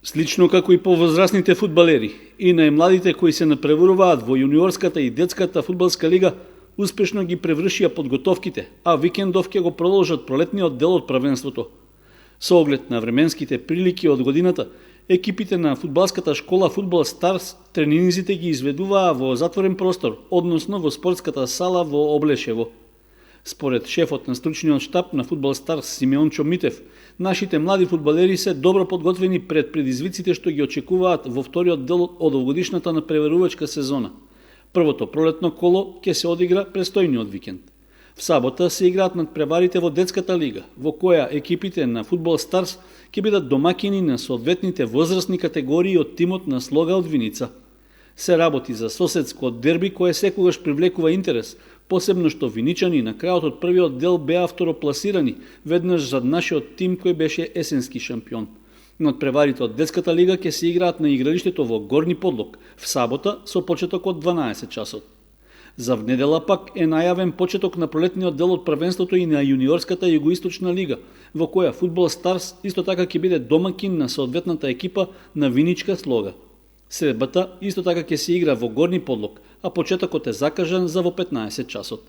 Слично како и повозрастните фудбалери и најмладите кои се напреваруваат во јуниорската и детската фудбалска лига, успешно ги превршија подготовките, а викендов ќе го продолжат пролетниот дел од правенството. Со оглед на временските прилики од годината, екипите на фудбалската школа Фудбал Старс тренинзите ги изведуваа во затворен простор, односно во спортската сала во Облешево. Според шефот на стручниот штаб на Фудбал Старс Симеончо Митев, нашите млади фудбалери се добро подготвени пред предизвиците што ги очекуваат во вториот дел од овогодишната напреварувачка сезона. Првото пролетно коло ќе се одигра престојниот викенд. В сабота се играат надпреварите во детската лига, во која екипите на Фудбал Старс ќе бидат домакини на соодветните возрастни категории од тимот на Слога од Виница. Се работи за соседско дерби кое секогаш привлекува интерес, посебно што виничани на крајот од првиот дел беа второпласирани, веднаш зад нашиот тим кој беше есенски шампион. Надпреварите од детската лига ќе се играат на игралиштето во Горни Подлог, в сабота со почеток од 12 часот. За внедела пак е најавен почеток на пролетниот дел од првенството и на јуниорската југоисточна лига, во која Фудбал Старс исто така ќе биде домакин на соодветната екипа на Виничка Слога. Средбата исто така ќе се игра во Горни Подлог, а почетокот е закажан за во 15 часот.